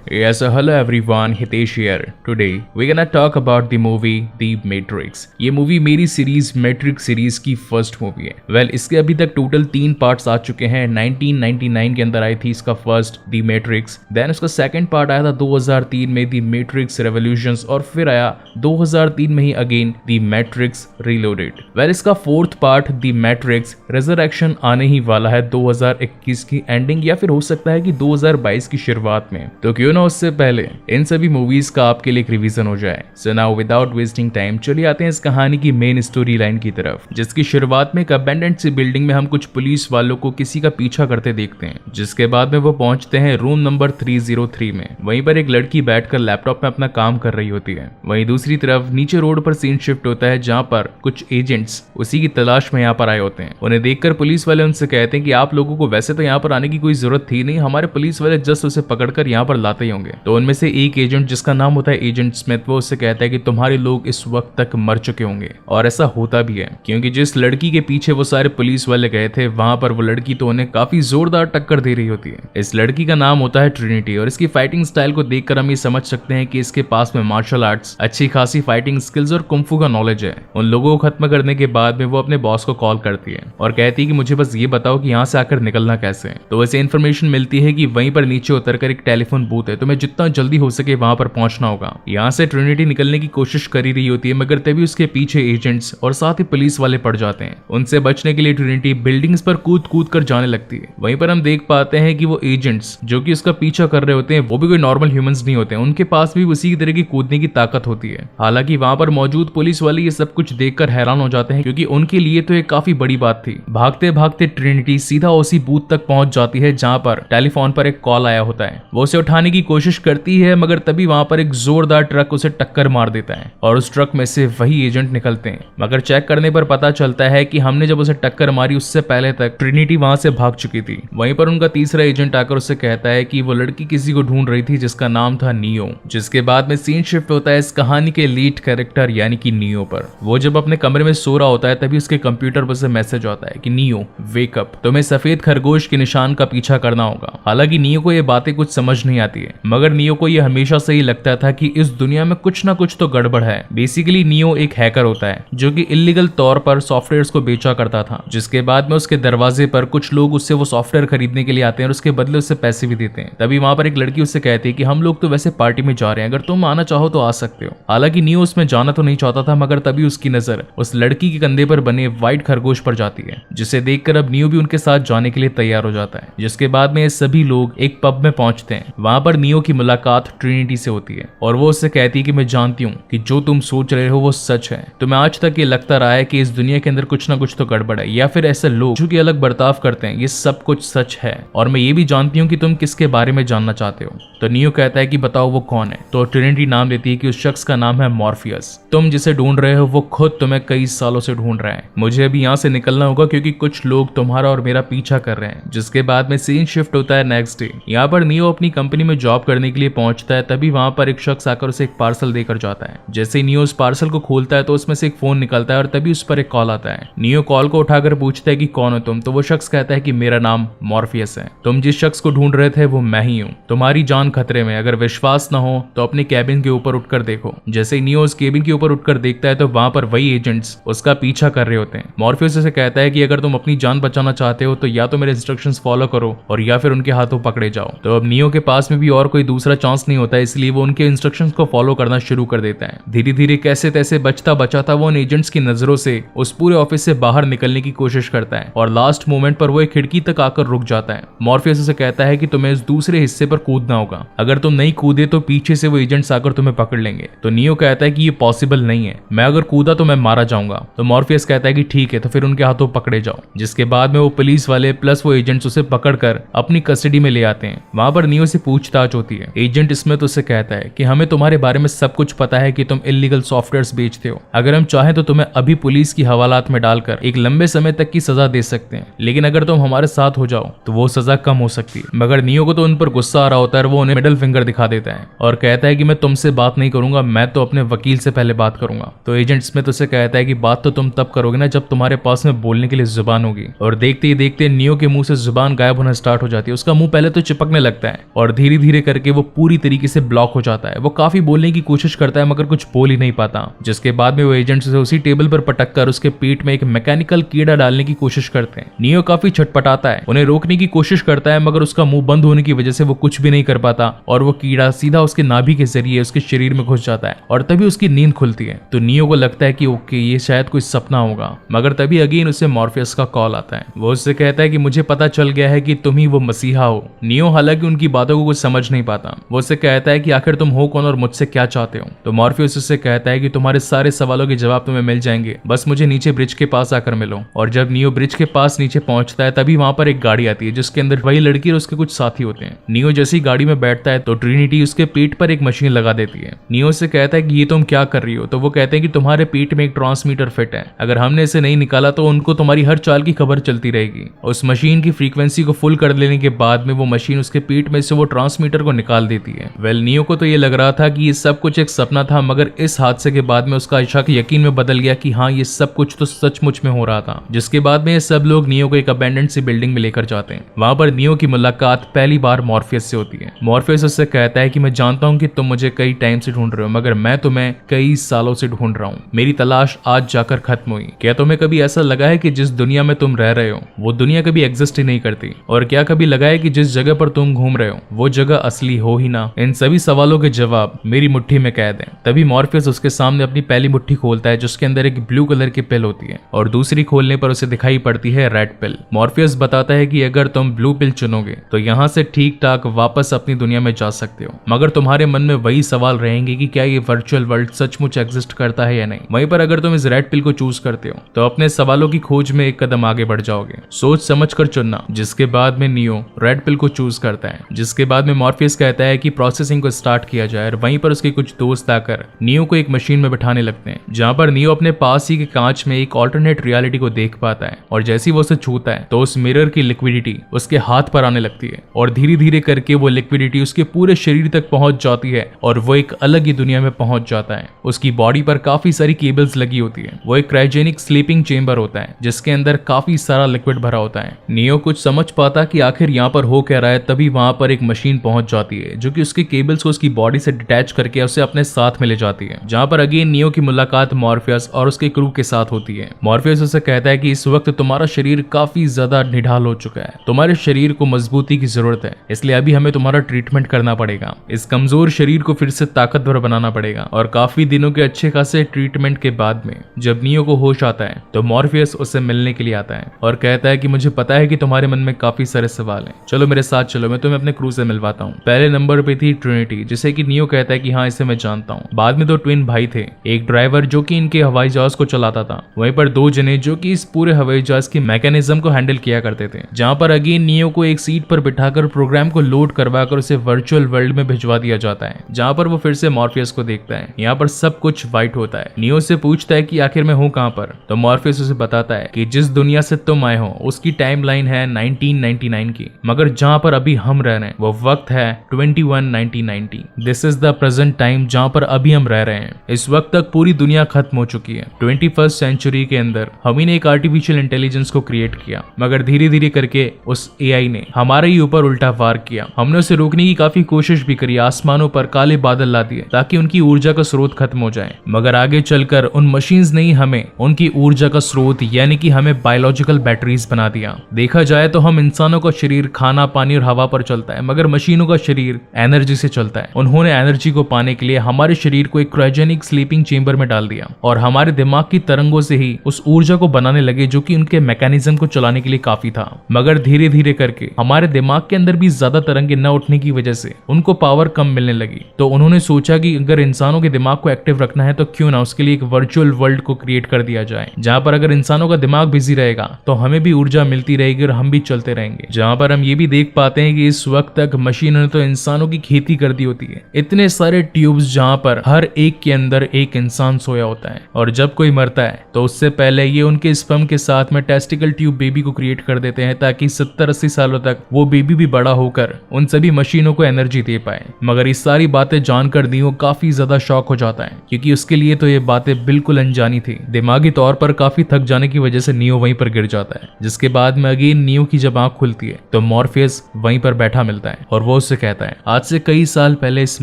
Yes, so hello everyone, Hitesh here. Today we're gonna talk about the movie The Matrix. ये movie मेरी series matrix series की first movie है। Well, इसके अभी तक total 3 parts आ चुके हैं। 1999 के अंदर आई थी इसका फर्स्ट द मैट्रिक्स, देन उसका सेकंड पार्ट आया था 2003 में द मैट्रिक्स रेवोल्यूशंस, और फिर आया 2003 में ही again the Matrix Reloaded. Well, इसका fourth part the Matrix Resurrection आने ही वाला है 2021 की एंडिंग या फिर हो सकता है कि 2022 की शुरुआत में। तो क्यों ना उससे पहले इन सभी मूवीज का आपके लिए एक रिवीजन हो जाए। So now without wasting time चलिए आते हैं इस कहानी की मेन स्टोरी लाइन की तरफ, जिसकी शुरुआत में एक अबेंडेंट सी बिल्डिंग में हम कुछ पुलिस वालों को किसी का पीछा करते देखते हैं, जिसके बाद में वो पहुंचते हैं रूम नंबर 303 में। वहीं पर एक लड़की बैठकर लैपटॉप में अपना काम कर रही होती है। वहीं दूसरी तरफ नीचे रोड पर सीन शिफ्ट होता है, जहाँ पर कुछ एजेंट्स उसी की तलाश में यहाँ पर आए होते हैं। उन्हें देखकर पुलिस वाले उनसे कहते हैं कि आप लोगों को वैसे तो यहाँ पर आने की कोई जरूरत थी नहीं, हमारे पुलिस वाले जस्ट उसे पकड़कर यहाँ पर लाते ही होंगे। तो उनमें से एक एजेंट, जिसका नाम होता है एजेंट स्मिथ, वो उससे कहता है कि तुम्हारे लोग इस वक्त तक मर चुके होंगे। और ऐसा होता भी है, क्योंकि जिस लड़की के पीछे वो सारे पुलिस वाले गए थे, वहां पर वो लड़की तो उन्हें काफी जोरदार टक्कर दे रही होती है। इस लड़की का नाम होता है ट्रिनिटी, और इसकी फाइटिंग स्टाइल को देखकर हम ये समझ सकते हैं कि इसके पास में मार्शल आर्ट्स, अच्छी खासी फाइटिंग स्किल्स और कुंफू का नॉलेज है। उन लोगों को खत्म करने के बाद में वो अपने बॉस को कॉल करती है और कहती है कि मुझे बस ये बताओ कि यहाँ से आकर निकलना कैसे है। तो वैसे इन्फॉर्मेशन मिलती है कि वहीं पर नीचे उतरकर एक टेलीफोन बूथ है, तुम्हें जितना जल्दी हो सके वहां पर पहुंचना होगा। यहाँ से ट्रिनिटी निकलने की कोशिश कर ही रही होती है, मगर तभी उसके पीछे एजेंट्स और साथ ही पुलिस वाले पड़ जाते हैं। उनसे बचने के लिए ट्रिनिटी बिल्डिंग्स पर कूद कूद कर जाने लगती है। वहीं पर हम देख पाते हैं कि वो एजेंट्स जो कि उसका पीछा कर रहे होते हैं, वो भी कोई नॉर्मल ह्यूमंस नहीं होते हैं, उनके पास भी उसी तरह की कूदने की ताकत होती है। हालांकि वहां पर मौजूद पुलिस वाले ये सब कुछ देखकर हैरान हो जाते हैं, क्योंकि उनके लिए तो एक काफी बड़ी बात थी। भागते भागते ट्रिनिटी सीधा उसी बूथ तक पहुंच जाती है जहां पर टेलीफोन पर एक कॉल आया होता है। वो उसे उठाने की कोशिश करती है, मगर तभी वहां पर एक जोरदार ट्रक उसे टक्कर मार देता है और उस ट्रक में से वही एजेंट निकलते हैं। मगर चेक करने पर पता चलता है कि हमने जब उसे टक्कर मारी उससे पहले तक ट्रिनिटी वहां से भाग चुकी थी। वहीं पर उनका तीसरा एजेंट आकर उससे कहता है कि वो लड़की किसी को ढूंढ रही थी जिसका नाम था नियो। जिसके बाद में सीन शिफ्ट होता है इस कहानी के लीड कैरेक्टर यानी कि नियो पर। वो जब अपने कमरे में सो रहा होता है, तभी उसके कंप्यूटर पर से मैसेज आता है कि नियो वेक अप, तुम्हें सफेद खरगोश के निशान का पीछा करना होगा। हालांकि नियो को ये बातें कुछ समझ नहीं आती है, मगर नियो को ये हमेशा से ही लगता था कि इस दुनिया में कुछ ना कुछ तो गड़बड़ है। बेसिकली नियो एक हैकर होता है जो कि इलीगल तौर पर सॉफ्टवेयर्स को बेचा करता था, जिसके बाद में उसके दरवाजे पर कुछ लोग उससे वो सॉफ्टवेयर खरीदने के लिए आते हैं और उसके बदले उससे पैसे भी देते हैं। तभी वहां पर एक लड़की उससे कहती है कि हम लोग तो वैसे पार्टी में जा रहे हैं, अगर तुम आना चाहो तो आ सकते हो। हालांकि नियो उसमें जाना तो नहीं चाहता था, मगर तभी उसकी नजर उस लड़की के कंधे पर बने व्हाइट खरगोश पर जाती है, जिसे देखकर अब नियो भी उनके साथ जाने के लिए तैयार हो जाता है। जिसके बाद में सभी लोग एक पब में पहुंचते हैं। वहां पर नियो की मुलाकात ट्रिनिटी से होती है और वो उससे कहती है कि मैं जानती हूँ कि जो तुम सोच रहे हो वो सच है। तुम्हें आज तक ये लगता रहा है कि इस दुनिया के अंदर कुछ ना कुछ तो गड़बड़ है, या फिर ऐसे लोग जो कि अलग बर्ताव करते हैं, ये सब कुछ सच है। और मैं ये भी जानती हूँ कि तुम किसके बारे में जानना चाहते हो। तो नियो कहता है कि बताओ वो कौन है। तो ट्रिनिटी नाम लेती है कि उस शख्स का नाम है मॉर्फियस। तुम जिसे ढूंढ रहे हो वो खुद तुम्हें कई सालों से ढूंढ रहा है। मुझे अभी यहाँ से निकलना होगा क्योंकि कुछ लोग तुम्हारा और मेरा पीछा कर रहे हैं। जिसके बाद में सीन शिफ्ट होता है नेक्स्ट डे। यहाँ पर नियो अपनी कंपनी में जॉब करने के लिए पहुंचता है। तभी वहां पर एक शख्स आकर उसे एक पार्सल देकर जाता है। जैसे ही नियो उस पार्सल को खोलता है तो उसमें से एक फोन निकलता है और तभी उस पर एक कॉल आता है। नियो कॉल को उठाकर पूछता है कि कौन हो तुम। तो वो शख्स कहता है कि मेरा नाम मॉर्फियस है, तुम जिस शख्स को ढूंढ रहे थे वो मैं ही हूँ, तुम्हारी जान खतरे में, अगर विश्वास न हो तो अपने कैबिन के ऊपर उठकर देखो। जैसे ही नियो उस केबिन के ऊपर उठकर देखता है तो वहां पर वही एजेंट्स उसका पीछा कर रहे होते हैं। मॉर्फियस उसे कहता है कि अगर तुम अपनी जान बचाना चाहते हो तो या तो मेरे इंस्ट्रक्शंस फॉलो करो और या फिर उनके हाथों पकड़े जाओ। तो अब नियो के पास में भी और कोई दूसरा चांस नहीं होता, इसलिए वो उनके इंस्ट्रक्शंस को फॉलो करना शुरू कर देता है। धीरे धीरे कैसे तैसे बचता बचाता वो उन एजेंट्स की नजरों से उस पूरे ऑफिस से बाहर निकलने की कोशिश करता है और लास्ट मोमेंट पर वो एक खिड़की तक आकर रुक जाता है। मॉर्फियस उसे कहता है कि तुम्हें इस दूसरे हिस्से पर कूदना होगा, अगर तुम नहीं कूदे तो पीछे से वो एजेंट्स आकर तुम्हें पकड़ लेंगे। तो नियो कहता है कि ये पॉसिबल नहीं है, मैं अगर कूदा तो मैं मारा जाऊंगा। तो मॉर्फियस कहता है कि ठीक है, तो फिर उनके हाथों पकड़े जाओ। जिसके बाद में वो पुलिस वाले प्लस वो एजेंट्स उसे पकड़कर अपनी कस्टडी में ले आते हैं। वहां पर नियो से पूछताछ होती है। एजेंट स्मिथ उससे कहता है कि हमें तुम्हारे बारे में सब कुछ पता है कि तुम इलीगल सॉफ्टवेयर्स बेचते हो, अगर हम चाहें तो तुम्हें अभी पुलिस की हवालात में डालकर एक लंबे समय तक की सजा दे सकते हैं, लेकिन अगर तुम हमारे साथ हो जाओ तो वो सजा कम हो सकती है। मगर नियो को तो उन पर गुस्सा आ रहा होता है और वो उन्हें मिडिल फिंगर दिखा देता है और कहता है कि मैं तुमसे बात नहीं करूंगा, मैं तो अपने वकील से पहले बात करूंगा। तो एजेंट स्मिथ उससे कहता है कि बात तो तुम तब करोगे ना जब तुम्हारे पास में बोलने के लिए जुबान होगी। और देखते ही देखते नियो के मुंह से जुबान गायब होना स्टार्ट हो जाती है। उसका मुंह पहले तो चिपकने लगता है और धीरे धीरे धीरे करके वो पूरी तरीके से ब्लॉक हो जाता है। वो काफी बोलने की कोशिश करता है मगर कुछ बोल ही नहीं पाता, जिसके बाद में वो एजेंट से उसी टेबल पर पटक कर उसके पेट में एक मैकेनिकल कीड़ा डालने की कोशिश करते हैं। नियो काफी छटपटाता है, उन्हें रोकने की कोशिश करता है मगर उसका मुंह बंद होने की वजह से वो कुछ भी नहीं कर पाता और वो कीड़ा सीधा उसके नाभि के जरिए उसके शरीर में घुस जाता है और तभी उसकी नींद खुलती है। तो नियो को लगता है कि ओके ये शायद कोई सपना होगा, मगर तभी अगेन उसे मॉर्फियस का कॉल आता है। वो उससे कहता है कि मुझे पता चल गया है कि तुम ही वो मसीहा हो। नियो हालांकि उनकी बातों को कुछ समझ नहीं पाता। वो उससे कहता है कि आखिर तुम हो कौन और मुझसे क्या चाहते हो। तो मॉर्फियस उससे कहता है कि तुम्हारे सारे सवालों के जवाब तुम्हें मिल जाएंगे, बस मुझे नीचे ब्रिज के पास आकर मिलो। और जब नियो ब्रिज के पास नीचे पहुंचता है तभी वहां पर एक गाड़ी आती है जिसके अंदर वही लड़की और उसके कुछ साथी होते हैं। नियो जैसी गाड़ी में बैठता है तो ट्रिनिटी उसके पेट पर एक मशीन लगा देती है। नियो से कहता है कि ये तुम क्या कर रही हो। तो वो कहते हैं कि तुम्हारे पेट में एक ट्रांसमीटर फिट है, अगर हमने इसे नहीं निकाला तो उनको तुम्हारी हर चाल की खबर चलती रहेगी। उस मशीन की फ्रीक्वेंसी को फुल कर लेने के बाद में वो मशीन उसके पेट में से वो ट्रांसमीटर को निकाल देती है। वेल नियो को तो ये लग रहा था कि ये सब कुछ एक सपना था, मगर इस हादसे के बाद में उसका शक यकीन में बदल गया कि हाँ ये सब कुछ तो सचमुच में हो रहा था। जिसके बाद में ये सब लोग नियो को एक अबैंडन्ड सी बिल्डिंग में लेकर जाते हैं। वहां पर नियो की मुलाकात पहली बार मॉर्फियस से होती है। मॉर्फियस उससे कहता है कि मैं जानता हूं कि तुम मुझे कई टाइम से ढूंढ रहे हो, मगर मैं तुम्हें कई सालों से ढूंढ रहा हूं। मेरी तलाश आज जाकर खत्म हुई। क्या तुम्हें कभी ऐसा लगा है कि जिस दुनिया में तुम रह रहे हो वो दुनिया कभी एग्जिस्ट ही नहीं करती? और क्या कभी लगा है कि जिस जगह पर तुम घूम रहे हो वो जगह असली हो ही ना? इन सभी सवालों के जवाब मेरी मुट्ठी में कैद है। तभी मॉर्फियस उसके सामने अपनी पहली मुट्ठी खोलता है जिसके अंदर एक ब्लू कलर की पिल होती है और दूसरी खोलने पर उसे दिखाई पड़ती है रेड पिल। मॉर्फियस बताता है कि अगर तुम ब्लू पिल चुनोगे तो यहाँ से ठीक ठाक वापस अपनी दुनिया में जा सकते हो, मगर तुम्हारे मन में वही सवाल रहेंगे कि क्या ये वर्चुअल वर्ल्ड सचमुच एग्जिस्ट करता है या नहीं। वहीं पर अगर तुम इस रेड पिल को चूज करते हो तो अपने सवालों की खोज में एक कदम आगे बढ़ जाओगे। सोच समझ कर चुनना। जिसके बाद में नियो रेड पिल को चूज करता है। जिसके बाद में मॉर्फियस कहता है कि प्रोसेसिंग को स्टार्ट किया जाए और वहीं पर उसके कुछ दोस्त आकर नियो को एक मशीन में बिठाने लगते हैं जहां पर नियो अपने पास ही के कांच में एक ऑल्टरनेट रियलिटी को देख पाता है और जैसे ही वो उसे छूता है तो उस मिरर की लिक्विडिटी उसके हाथ पर आने लगती है और धीरे धीरे करके वो लिक्विडिटी उसके पूरे शरीर तक पहुंच जाती है और वो एक अलग ही दुनिया में पहुंच जाता है। उसकी बॉडी पर काफी सारी केबल्स लगी होती है। वो एक क्रायोजेनिक स्लीपिंग चेंबर होता है जिसके अंदर काफी सारा लिक्विड भरा होता है। नियो कुछ समझ पाता कि आखिर यहाँ पर हो क्या रहा है, तभी वहां पर एक मशीन पहुंच जाती है जो कि उसके केबल्स को उसकी बॉडी से डिटैच करके उसे अपने साथ में ले जाती है, जहां पर अगेन नियो की मुलाकात मॉर्फियस और उसके क्रू के साथ होती है। मॉर्फियस उसे कहता है कि इस वक्त तुम्हारा शरीर काफी ज्यादा निढाल हो चुका है, तुम्हारे शरीर को मजबूती की जरूरत है, इसलिए अभी हमें तुम्हारा ट्रीटमेंट करना पड़ेगा। इस कमजोर शरीर को फिर से ताकतवर बनाना पड़ेगा। और काफी दिनों के अच्छे खासे ट्रीटमेंट के बाद में जब नियो को होश आता है तो मॉर्फियस उससे मिलने के लिए आता है और कहता है कि मुझे पता है कि तुम्हारे मन में काफी सारे सवाल हैं, चलो मेरे साथ चलो, मैं तुम्हें अपने क्रू से मिलवाता हूँ। पहले नंबर पे थी ट्रिनिटी, जिसे कि नियो कहता है कि हाँ इसे मैं जानता हूँ। बाद में दो ट्विन भाई थे, एक ड्राइवर जो कि इनके हवाई जहाज को चलाता था, वहीं पर दो जने जो कि इस पूरे हवाई जहाज के मैकेनिज्म को हैंडल किया करते थे, जहां पर अगेन नियो को एक सीट पर बिठाकर प्रोग्राम को लोड करवाकर उसे वर्चुअल वर्ल्ड में भिजवा दिया जाता है, जहां पर वो फिर से मॉर्फियस को देखता है। यहाँ पर सब कुछ व्हाइट होता है। नियो से पूछता है कि आखिर मैं हूँ कहाँ पर, तो मॉर्फियस उसे बताता है कि जिस दुनिया से तुम आए हो उसकी टाइमलाइन है 1999 की, मगर जहाँ पर अभी हम रह रहे हैं वो वक्त है 2190। This is the present time जहाँ पर अभी हम रह रहे हैं। इस वक्त तक पूरी दुनिया खत्म हो चुकी है। 21st सेंचुरी के अंदर हम ही ने एक आर्टिफिशियल इंटेलिजेंस को क्रिएट किया, मगर धीरे धीरे करके उस एआई ने हमारे ही ऊपर उल्टा वार किया। हमने उसे रोकने की काफी कोशिश भी करी, आसमानों पर काले बादल ला दिए ताकि उनकी ऊर्जा का स्रोत खत्म हो जाए, मगर आगे चलकर उन मशीन्स ने ही हमें उनकी ऊर्जा का स्रोत यानी कि हमें बायोलॉजिकल बैटरीज बना दिया। देखा जाए तो हम इंसानों का शरीर खाना पानी और हवा पर चलता है, मगर मशीनों का शरीर एनर्जी से चलता है। उन्होंने एनर्जी को पाने के लिए हमारे शरीर को एक क्रायोजेनिक स्लीपिंग चेंबर में डाल दिया और हमारे दिमाग की तरंगों से ही उस ऊर्जा को बनाने लगे जो कि उनके मैकेनिज्म को चलाने के लिए काफी था। मगर धीरे धीरे करके हमारे दिमाग के अंदर भी ज्यादा तरंगे न उठने की वजह से उनको पावर कम मिलने लगी, तो उन्होंने सोचा कि अगर इंसानों के दिमाग को एक्टिव रखना है तो क्यों ना उसके लिए एक वर्चुअल वर्ल्ड को क्रिएट कर दिया जाए, जहां पर अगर इंसानों का दिमाग बिजी रहेगा तो हमें भी ऊर्जा मिलती रहेगी और हम भी चलते रहेंगे। जहां पर हम ये भी देख पाते हैं कि इस वक्त तक मशीनों ने तो इंसानों की खेती कर दी होती है। इतने सारे ट्यूब्स जहां पर हर एक के अंदर एक इंसान सोया होता है और जब कोई मरता है तो उससे पहले ये उनके स्पर्म के साथ में टेस्टिकल ट्यूब बेबी को क्रिएट कर देते हैं ताकि 70-80 सालों तक वो बेबी भी बड़ा होकर उन सभी मशीनों को एनर्जी दे पाए। मगर ये सारी बातें जानकर नियो काफी ज्यादा शॉक हो जाता है क्योंकि उसके लिए तो ये बातें बिल्कुल अनजानी थी। दिमागी तौर पर काफी थक जाने की वजह से नियो वहीं पर गिर जाता है, जिसके बाद में अगेन नियो की जब आंख खुलती है तो मॉर्फियस वहीं पर बैठा मिलता है और वो उससे कहता है आज से कई साल पहले इस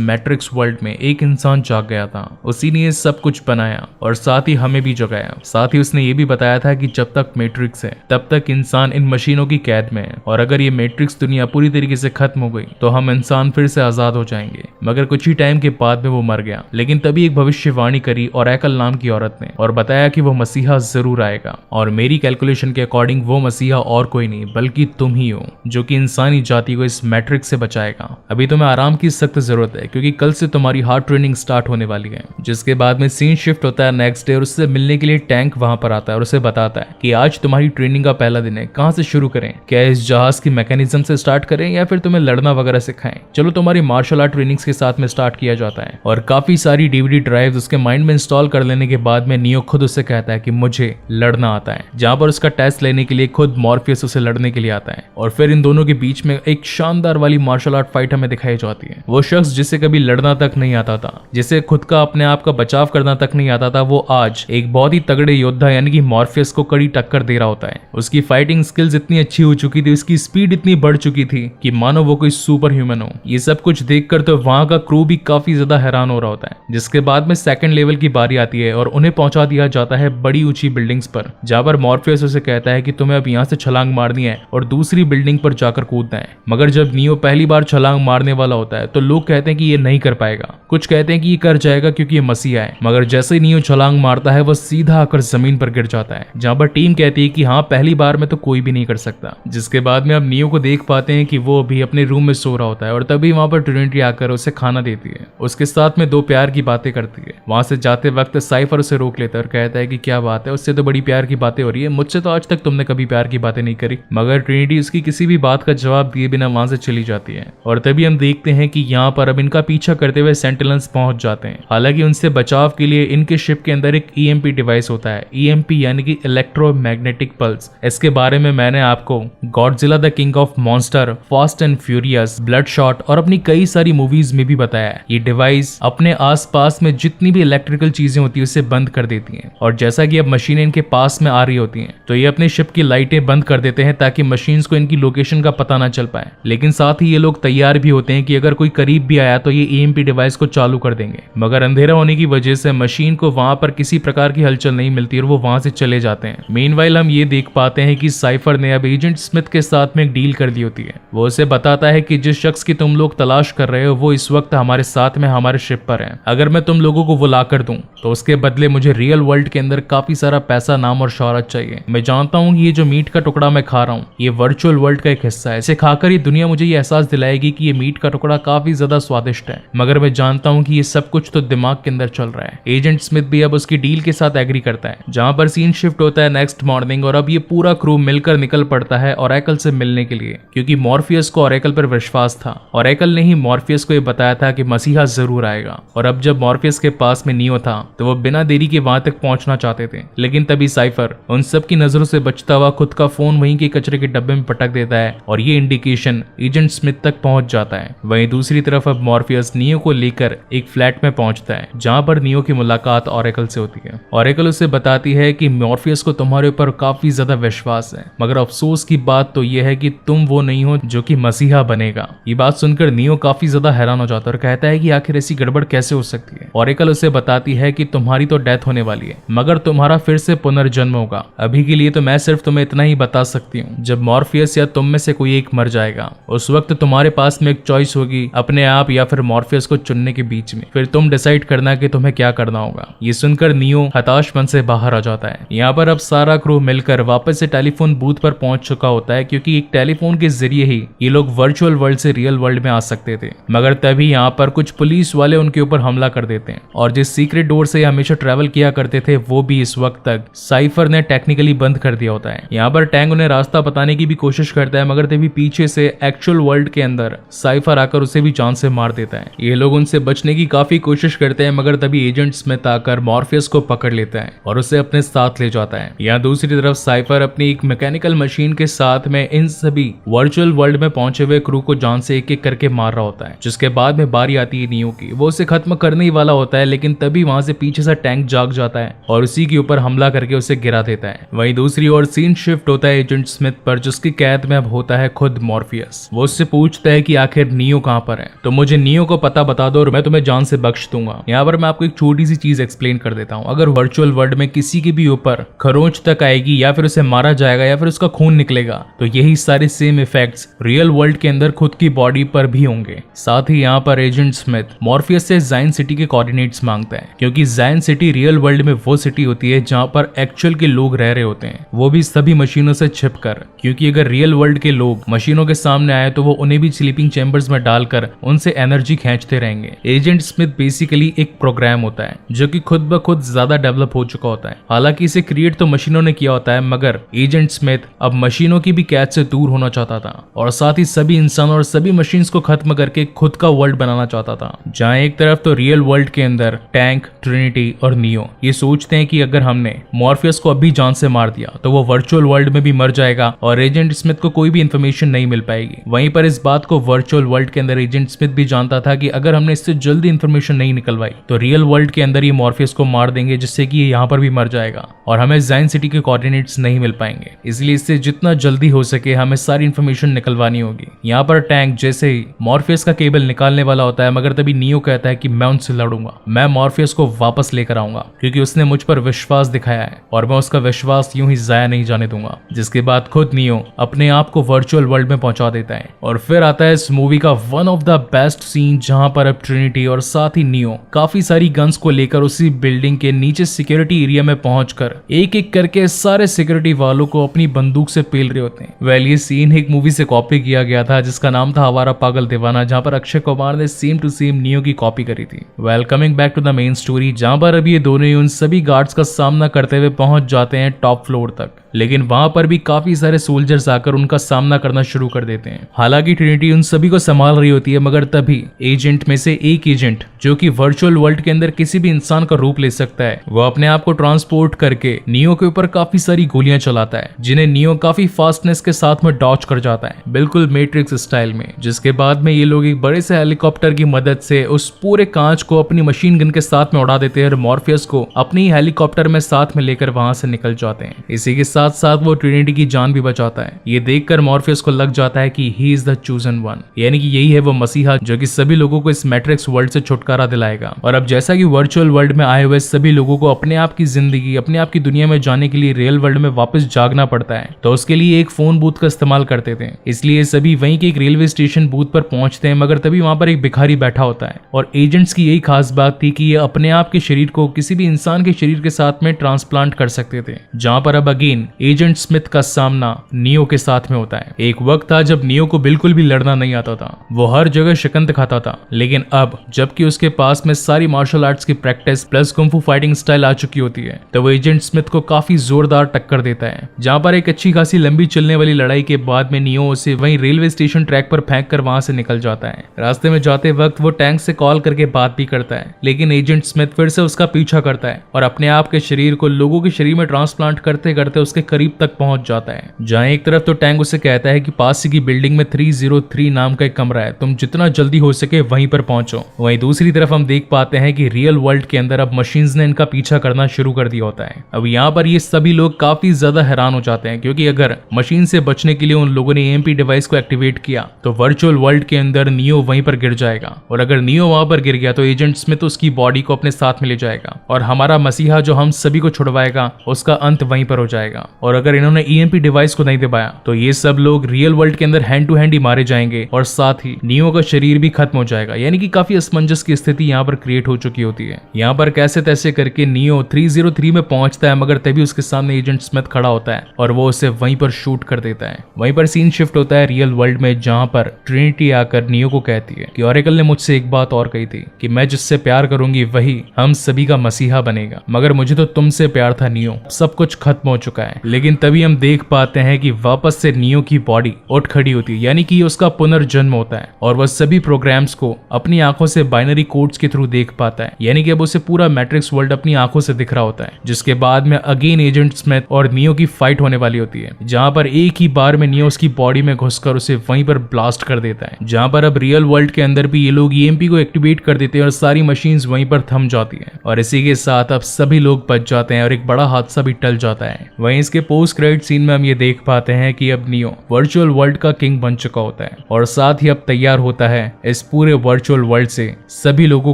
मैट्रिक्स वर्ल्ड में एक इंसान जाग गया था, उसी ने ये सब कुछ बनाया और साथ ही हमें भी जगाया। साथ ही उसने ये भी बताया था कि जब तक मैट्रिक्स है तब तक इंसान इन मशीनों की कैद में है, और अगर ये मैट्रिक्स दुनिया पूरी तरीके से खत्म हो गई तो हम इंसान फिर से आजाद हो जाएंगे। मगर कुछ ही टाइम के बाद में वो मर गया, लेकिन तभी एक भविष्यवाणी करी ओरेकल नाम की औरत ने और बताया कि वो मसीहा जरूर आएगा, और मेरी कैलकुलेशन के अकॉर्डिंग वो मसीहा और कोई नहीं बल्कि तुम ही हो, जो कि इंसानी जाति को इस मैट्रिक्स से बचाएगा। अभी तुम्हें आराम की सख्त जरूरत है क्योंकि कल से तुम्हारी हार्ड ट्रेनिंग स्टार्ट होने वाली है। जिसके बाद में सीन शिफ्ट होता है नेक्स्ट डे और उससे मिलने के लिए टैंक वहां पर आता है और उसे बताता है कि आज तुम्हारी ट्रेनिंग का पहला दिन है, कहां से शुरू करें, क्या इस जहाज की मैकेनिज्म से स्टार्ट करें या फिर तुम्हें लड़ना वगैरह सिखाएं। चलो तुम्हारी मार्शल आर्ट ट्रेनिंग्स के साथ में स्टार्ट किया जाता है, और काफी सारी डीवीडी ड्राइव्स उसके माइंड में इंस्टॉल कर लेने के बाद में नियो खुद उससे कहता है कि मुझे लड़ना आता है, जहां पर उसका टेस्ट लेने के लिए खुद मॉर्फियस उसे लड़ने के लिए आता है। और फिर इन दोनों के बीच में एक शानदार वाली मार्शल आर्ट फाइट हमें दिखाई जाती है। वो शख्स जिसे कभी लड़ना तक नहीं आता था, जिसे खुद का अपने आप का बचाव करना तक नहीं आता था, वो आज एक बहुत ही तगड़े योद्धा यानी कि मॉर्फियस को कड़ी टक्कर दे रहा होता है। उसकी फाइटिंग स्किल्स इतनी अच्छी हो चुकी थी, उसकी स्पीड इतनी बढ़ चुकी थी कि मानो वो कोई सुपर ह्यूमन हो। ये सब कुछ देखकर तो वहां का क्रू भी काफी ज्यादा हैरान हो रहा होता है। जिसके बाद में सेकंड लेवल की बारी आती है और उन्हें पहुंचा दिया जाता है बड़ी ऊंची बिल्डिंग्स पर, जहां पर मॉर्फियस उसे कहता है कि तुम्हें अब यहाँ से छलांग मारनी है और दूसरी बिल्डिंग पर जाकर कूदना है। मगर जब नियो पहली बार छलांग मारने वाला होता है तो लोग कहते हैं कि ये नहीं कर पाएगा, कुछ कहते हैं कि ये कर जाएगा क्योंकि ये मसीहा है। मगर जैसे ही नियो छलांग मारता है वो सीधा आकर जमीन पर गिर जाता है, जहां पर टीम कहती है कि हाँ पहली बार में तो कोई भी नहीं कर सकता। जिसके बाद में अब नियो को देख पाते हैं कि वो भी अपने रूम में सो रहा होता है और तभी वहां पर ट्रिनिटी आकर उसे खाना देती है, उसके साथ में दो प्यार की बातें करती है। वहां से जाते वक्त साइफर उसे रोक लेता है और कहता है कि क्या बात है, उससे तो बड़ी प्यार की बातें हो रही है, मुझसे तो आज तक तुमने कभी प्यार की बातें नहीं करी। मगर ट्रिनिटी उसकी किसी भी बात का जवाब दिए बिना वहां से चली जाती है, और तभी हम देखते हैं कि यहाँ पर अब इनका पीछा करते हुए सेंटिनल्स पहुंच जाते हैं। हालांकि उनसे बचाव के लिए इनके शिप के अंदर एक ईएमपी डिवाइस होता है, ईएमपी यानी कि इलेक्ट्रोमैग्नेटिक पल्स। इसके बारे में मैंने आपको Godzilla the King of Monster, Fast and Furious, Bloodshot और अपनी कई सारी मूवीज में भी बताया है। ये डिवाइस अपने आसपास में जितनी भी इलेक्ट्रिकल चीजें होती है उसे बंद कर देती हैं, और जैसा कि अब मशीनें इनके पास में आ रही होती हैं तो ये अपने शिप की लाइटें बंद कर देते हैं ताकि मशीन्स को इनकी लोकेशन का पता ना चल पाए। लेकिन साथ ही ये लोग तैयार भी होते हैं कि अगर कोई करीब भी आया तो ये ईएमपी डिवाइस को चालू कर देंगे। मगर अंधेरा होने की वजह से मशीन को वहां पर किसी प्रकार की हलचल नहीं मिलती और वो वहां से चले जाते हैं। मीनवाइल हम ये देख पाते हैं कि साइफर ने अब एजेंट स्मिथ के साथ में एक डील कर दी होती है। वो उसे बताता है कि जिस शख्स की तुम लोग तलाश कर रहे हो वो इस वक्त हमारे साथ में हमारे शिप पर है। अगर मैं तुम लोगों को वो ला कर दूं तो उसके बदले मुझे रियल वर्ल्ड के अंदर काफी सारा पैसा, नाम और शोहरत चाहिए। मैं जानता हूँ ये जो मीट का टुकड़ा मैं खा रहा हूँ ये वर्चुअल वर्ल्ड का एक हिस्सा है, इसे खाकर ये दुनिया मुझे ये एहसास दिलाएगी कि ये मीट का टुकड़ा काफी ज्यादा स्वादिष्ट है। मगर मैं जानता हूँ कि ये सब कुछ तो दिमाग के अंदर चल रहा है। एजेंट स्मिथ भी अब उसकी डील के साथ एग्री करता है, जहां पर सीन शिफ्ट होता है नेक्स्ट मॉर्निंग और अब ये पूरा क्रू मिलकर निकल पड़ता है ओरेकल से मिलने के लिए, क्योंकि मॉर्फियस को ओरेकल पर विश्वास था। ओरेकल ने ही मॉर्फियस को ये बताया था कि मसीहा जरूर आएगा, और अब जब मॉर्फियस के पास में नियो था तो वो बिना देरी के वहां तक पहुंचना चाहते थे। लेकिन तभी साइफर उन सब की नजरों से बचता हुआ खुद का फोन वहीं के कचरे के डब्बे में पटक देता है और ये इंडिकेशन एजेंट स्मिथ तक पहुंच जाता है। वहीं दूसरी तरफ अब मॉर्फियस नियो को लेकर एक फ्लैट में पहुंचता है, जहां पर नियो की मुलाकात ओरेकल से होती है। ओरेकल उसे बताती है कि मॉर्फियस को तुम्हारे ऊपर काफी ज्यादा विश्वास है, मगर अफसोस की बात तो यह है कि तुम वो नहीं हो जो कि मसीहा बनेगा। ये बात सुनकर नियो काफी ज्यादा हैरान हो जाता है और कहता है कि आखिर ऐसी गड़बड़ कैसे हो सकती है। ओरेकल उसे बताती है कि तुम्हारी तो डेथ होने वाली है मगर तुम्हारा फिर से पुनर्जन्म होगा। अभी के लिए तो मैं सिर्फ तुम्हें इतना ही बता सकती हूँ, जब मॉर्फियस या तुम में से कोई एक मर जाएगा उस वक्त तुम्हारे पास में एक चॉइस होगी, अपने आप या फिर मॉर्फियस को चुनने के बीच में। फिर तुम डिसाइड करना कि तुम्हें क्या करना होगा। ये सुनकर नियो हताश मन से बाहर आ जाता है। यहाँ पर अब सारा क्रू मिलकर वापस से टेलीफोन बूथ पर पहुंच चुका होता है, क्योंकि एक टेलीफोन के जरिए ही ये लोग वर्चुअल वर्ल्ड से रियल वर्ल्ड में आ सकते थे। मगर तभी यहाँ पर कुछ पुलिस वाले उनके ऊपर हमला कर देते हैं, और जिस सीक्रेट डोर से हमेशा ट्रेवल किया करते थे वो भी इस वक्त तक साइफर ने टेक्निकली बंद कर दिया होता है। यहाँ पर टैंग उन्हें रास्ता बताने की भी कोशिश करता है, मगर तभी पीछे से एक्चुअल वर्ल्ड के अंदर साइफर आकर उसे भी जान से मार देता है। ये लोग उनसे बचने की काफी कोशिश करते हैं, मगर तभी एजेंट स्मिथ आकर मॉर्फियस को पकड़ लेता है और उसे अपने साथ ले जाता है। यहाँ दूसरी तरफ साइफर अपनी एक मैकेनिकल मशीन के साथ में इन सभी वर्चुअल वर्ल्ड में पहुंचे हुए क्रू को जान से एक एक करके मार रहा होता है। जिसके बाद में बारी आती है नियो की, वो उसे खत्म करने ही वाला होता है, लेकिन तभी वहां से पीछे से टैंक जाग जाता है और उसी के ऊपर हमला करके उसे गिरा देता है। वहीं दूसरी ओर सीन शिफ्ट होता है एजेंट स्मिथ पर, जिसकी कैद में अब होता है खुद मॉर्फियस। वो उससे पूछता पूछता है कि आखिर नियो कहाँ पर है, तो मुझे नियो को पता बता दो और मैं तुम्हें जान से बख्श दूंगा। यहाँ पर मैं आपको एक छोटी सी चीज एक्सप्लेन कर देता हूँ। अगर वर्चुअल वर्ल्ड में किसी के भी ऊपर खरोंच तक आएगी या फिर उसे मारा जाएगा या फिर उसका खून निकलेगा, तो यही सारे सेम इफेक्ट्स रियल वर्ल्ड के अंदर खुद की बॉडी पर भी होंगे। साथ ही यहाँ पर एजेंट स्मिथ मॉर्फियस से जायन सिटी के कोऑर्डिनेट्स मांगता है, क्योंकि जायन सिटी रियल वर्ल्ड में वो सिटी होती है जहाँ पर एक्चुअल के लोग रह रहे होते हैं, वो भी सभी मशीनों से छिपकर। क्योंकि अगर रियल वर्ल्ड के लोग मशीनों के सामने आए तो वो उन्हें भी स्लीपिंग चैम्बर्स में डालकर उनसे एनर्जी खींचते रहेंगे। एजेंट स्मिथ बेसिकली एक प्रोग्राम होता है जो कि खुद ब खुद ज्यादा डेवलप हो चुका होता है। हालांकि इसे क्रिएट तो मशीनों ने किया होता है, मगर एजेंट स्मिथ अब मशीनों की भी कैद से दूर होना चाहता था और साथ ही सभी इंसानों और सभी मशीन्स को खत्म करके खुद का वर्ल्ड बनाना चाहता था, जहां एक तरफ तो रियल वर्ल्ड के अंदर टैंक, ट्रिनिटी और नियो ये सोचते हैं कि अगर हमने मॉर्फियस को अभी जान से मार दिया तो वो वर्चुअल वर्ल्ड में भी मर जाएगा और एजेंट स्मिथ को कोई भी इंफॉर्मेशन नहीं मिल पाएगी। वहीं पर इस बात को वर्चुअल वर्ल्ड के अंदर एजेंट स्मिथ भी जानता था कि अगर हमने इससे जल्दी इंफॉर्मेशन नहीं निकलवाई तो रियल वर्ल्ड के अंदर ये मॉर्फियस को मार देंगे, जिससे कि ये यहाँ पर भी मर जाएगा और हमें जायन सिटी के कोऑर्डिनेट्स नहीं मिल पाएंगे। इसलिए इससे जितना जल्दी हो सके हमें सारी इंफॉर्मेशन निकलवानी होगी। यहाँ पर टैंक जैसे ही मॉर्फियस का केबल निकालने वाला होता है, मगर तभी नियो कहता है कि मैं उनसे लड़ूंगा, मैं मॉर्फियस को वापस लेकर आऊंगा, क्योंकि उसने मुझ पर विश्वास दिखाया है और मैं उसका विश्वास यूं ही जाया नहीं जाने दूंगा। जिसके बाद खुद नियो अपने आप को वर्चुअल वर्ल्ड में पहुंचा देता है। और फिर आता है इस मूवी का one of the best scene, जहां पर अब ट्रिनिटी और साथ ही नियो काफी सारी गन्स को लेकर उसी बिल्डिंग के नीचे सिक्योरिटी एरिया में पहुंचकर एक एक करके सारे सिक्योरिटी वालों को अपनी बंदूक से पेल रहे होते हैं। वेल, ये सीन एक मूवी से कॉपी किया गया था जिसका नाम था आवारा पागल दीवाना, जहां पर अक्षय कुमार ने सेम टू सेम नियो की कॉपी करी थी। Well, coming back to the main story, जहां पर अभी ये दोनों ही उन सभी गार्ड्स का सामना करते हुए पहुंच जाते हैं टॉप फ्लोर तक, लेकिन वहां पर भी काफी सारे सोल्जर्स आकर उनका सामना करना शुरू कर देते हैं। हालांकि ट्रिनिटी उन सभी को संभाल रही होती है, मगर तभी एजेंट में से एक एजेंट जो कि वर्चुअल वर्ल्ड के अंदर किसी भी इंसान का रूप ले सकता है, वो अपने आप को ट्रांसपोर्ट करके नियो के ऊपर काफी सारी गोलियां चलाता है, जिन्हें नियो काफी फास्टनेस के साथ में डॉच कर जाता है, बिल्कुल मैट्रिक्स स्टाइल में। जिसके बाद में ये लोग एक बड़े से हेलीकॉप्टर की मदद से उस पूरे कांच को अपनी मशीन गन के साथ में उड़ा देते हैं और मॉर्फियस को अपनी हेलीकॉप्टर में साथ में लेकर वहां से निकल जाते हैं। इसी के साथ साथ वो ट्रिनिटी की जान भी बचाता है। ये देखकर मॉर्फियस को लग जाता है कि he is the chosen one, यानी कि यही है वो मसीहा जो कि सभी लोगों को इस मैट्रिक्स वर्ल्ड से छुटकारा दिलाएगा। और अब जैसा कि वर्चुअल वर्ल्ड में आए हुए सभी लोगों को अपने आप की जिंदगी, अपने आप की दुनिया में जाने के लिए रियल वर्ल्ड में वापस जागना पड़ता है, तो उसके लिए एक फोन बूथ का इस्तेमाल करते थे। इसलिए सभी वहीं के एक रेलवे स्टेशन बूथ पर पहुंचते हैं, मगर तभी वहां पर एक भिखारी बैठा होता है और एजेंट्स की यही खास बात थी कि ये अपने आप के शरीर को किसी भी इंसान के शरीर के साथ में ट्रांसप्लांट कर सकते थे। जहां पर अब अगेन एजेंट स्मिथ का सामना नियो के साथ में होता है। एक वक्त था जब नियो को बिल्कुल भी लड़ना नहीं आता था, वो हर जगह शिकंद खाता था, लेकिन अब जबकि उसके पास में सारी मार्शल आर्ट्स की practice plus kung fu fighting style आ चुकी होती है, तो वो एजेंट स्मिथ को काफी जोरदार टक्कर देता है। जहां पर एक अच्छी खासी लंबी चलने वाली लड़ाई के बाद में नियो उसे वहीं रेलवे स्टेशन ट्रैक पर फेंक कर वहां से निकल जाता है। रास्ते में जाते वक्त वो टैंक से कॉल करके बात भी करता है, लेकिन एजेंट स्मिथ फिर से उसका पीछा करता है और अपने आप के शरीर को लोगों के शरीर में ट्रांसप्लांट करते करते उसके करीब तक पहुंच जाता है। जहां एक तरफ तो टैंक उसे कहता है कि पास की बिल्डिंग में 303 नाम का एक कमरा है, तुम जितना जल्दी हो सके वहीं पर पहुंचो। वहीं दूसरी तरफ हम देख पाते हैं कि रियल वर्ल्ड के अंदर अब मशीन्स ने इनका पीछा करना शुरू कर दिया होता है। अब यहाँ पर ये सभी लोग काफी ज्यादा हैरान हो जाते हैं, क्योंकि अगर मशीन से बचने के लिए उन लोगों ने EMP डिवाइस को एक्टिवेट किया तो वर्चुअल वर्ल्ड के अंदर नियो वहीं पर गिर जाएगा, और अगर नियो वहां पर गिर गया तो एजेंट स्मिथ उसकी बॉडी को अपने साथ में ले जाएगा और हमारा मसीहा जो हम सभी को छुड़वाएगा उसका अंत वहीं पर हो जाएगा। और अगर इन्होंने EMP डिवाइस को नहीं दबाया तो ये सब लोग रियल वर्ल्ड के अंदर हैंड टू हैंड ही मारे जाएंगे और साथ ही नियो का शरीर भी खत्म हो जाएगा, यानी कि काफी असमंजस की स्थिति यहाँ पर क्रिएट हो चुकी होती है। यहाँ पर कैसे तैसे करके नियो 303 में पहुंचता है, मगर तभी उसके सामने एजेंट स्मिथ खड़ा होता है और वो उसे वहीं पर शूट कर देता है। वहीं पर सीन शिफ्ट होता है रियल वर्ल्ड में, जहां पर ट्रिनिटी आकर नियो को कहती है कि ऑरेकल ने मुझसे एक बात और कही थी कि मैं जिससे प्यार करूंगी वही हम सभी का मसीहा बनेगा, मगर मुझे तो तुमसे प्यार था नियो, सब कुछ खत्म हो चुका है। लेकिन तभी हम देख पाते हैं कि वापस से नियो की बॉडी उठ खड़ी होती है, यानी कि उसका पुनर्जन्म होता है और वह सभी प्रोग्राम्स को अपनी आंखों से बाइनरी कोड्स के थ्रू देख पाता है, यानी कि अब उसे पूरा मैट्रिक्स वर्ल्ड अपनी आंखों से दिख रहा होता है। जिसके बाद में अगेन एजेंट स्मिथ और नियो की फाइट होने वाली होती है, जहां पर एक ही बार में नियो उसकी बॉडी में घुसकर उसे वहीं पर ब्लास्ट कर देता है। जहां पर अब रियल वर्ल्ड के अंदर भी ये लोग EMP को एक्टिवेट कर देते हैं और सारी मशीन्स वहीं पर थम जाती हैं और इसी के साथ अब सभी लोग बच जाते हैं और एक बड़ा हादसा भी टल जाता है। वहीं इसके पोस्ट क्रेडिट सीन में हम ये देख पाते हैं कि अब नियो वर्चुअल वर्ल्ड का किंग बन चुका होता है और साथ ही अब तैयार होता है इस पूरे वर्चुअल वर्ल्ड से सभी लोगों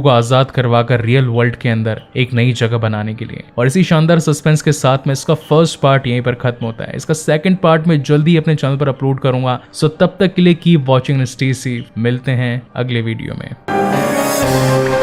को आजाद करवाकर रियल वर्ल्ड के अंदर एक नई जगह बनाने के लिए। और इसी शानदार सस्पेंस के साथ में इसका फर्स्ट पार्ट यहीं पर खत्म होता है। इसका सेकंड पार्ट में जल्दी अपने चैनल पर अपलोड करूंगा, सो तब तक के लिए कीप वॉचिंग, स्टे सेफ। मिलते हैं अगले वीडियो में।